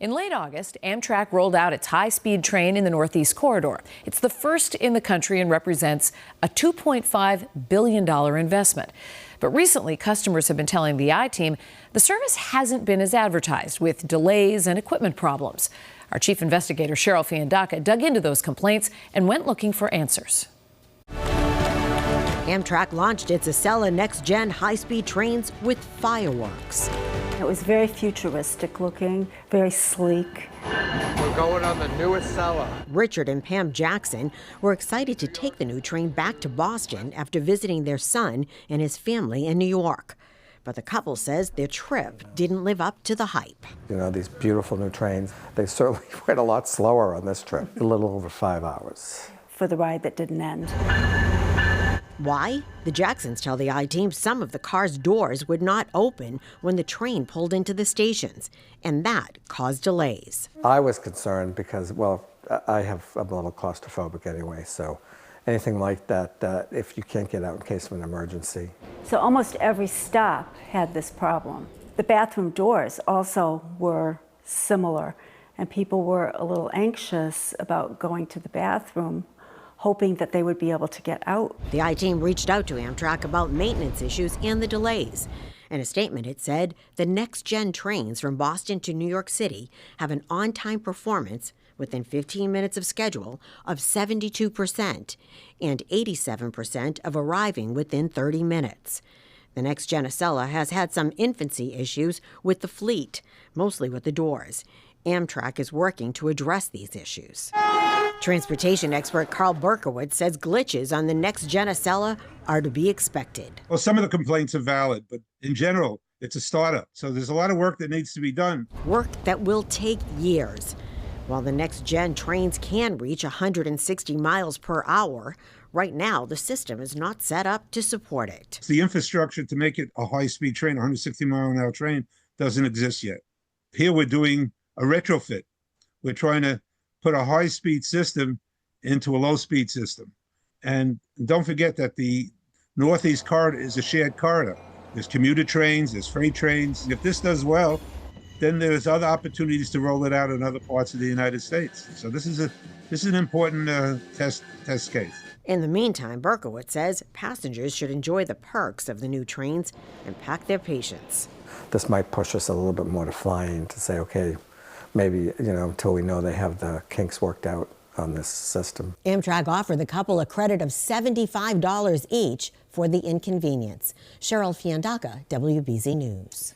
In late August, Amtrak rolled out its high-speed train in the Northeast Corridor. It's the first in the country and represents a $2.5 billion investment. But recently, customers have been telling the I-Team the service hasn't been as advertised, with delays and equipment problems. Our chief investigator, Cheryl Fiandaca, dug into those complaints and went looking for answers. Amtrak launched its Acela next-gen high-speed trains with fireworks. It was very futuristic looking, very sleek. We're going on the new Acela. Richard and Pam Jackson were excited to take the new train back to Boston after visiting their son and his family in New York. But the couple says their trip didn't live up to the hype. You know, these beautiful new trains, they certainly went a lot slower on this trip, a little over 5 hours. For the ride that didn't end. Why? The Jacksons tell the I-Team some of the car's doors would not open when the train pulled into the stations, and that caused delays. I was concerned because, well, I'm a little claustrophobic anyway, so anything like that, if you can't get out in case of an emergency. So almost every stop had this problem. The bathroom doors also were similar, and people were a little anxious about going to the bathroom, hoping that they would be able to get out. The I-Team reached out to Amtrak about maintenance issues and the delays. In a statement, it said the next-gen trains from Boston to New York City have an on-time performance within 15 minutes of schedule of 72% and 87% of arriving within 30 minutes. The next-gen Acela has had some infancy issues with the fleet, mostly with the doors. Amtrak is working to address these issues. Transportation expert Carl Berkowitz says glitches on the next-gen Acela are to be expected. Well, some of the complaints are valid, but in general, it's a startup. So there's a lot of work that needs to be done. Work that will take years. While the next-gen trains can reach 160 miles per hour, right now the system is not set up to support it. The infrastructure to make it a high-speed train, a 160-mile-an-hour train, doesn't exist yet. Here we're doing a retrofit. We're trying to put a high-speed system into a low-speed system. And don't forget that the Northeast Corridor is a shared corridor. There's commuter trains, there's freight trains. If this does well, then there's other opportunities to roll it out in other parts of the United States. So this is an important test case. In the meantime, Berkowitz says passengers should enjoy the perks of the new trains and pack their patience. This might push us a little bit more to flying, to say, okay, maybe, until we know they have the kinks worked out on this system. Amtrak offered the couple a credit of $75 each for the inconvenience. Cheryl Fiandaca, WBZ News.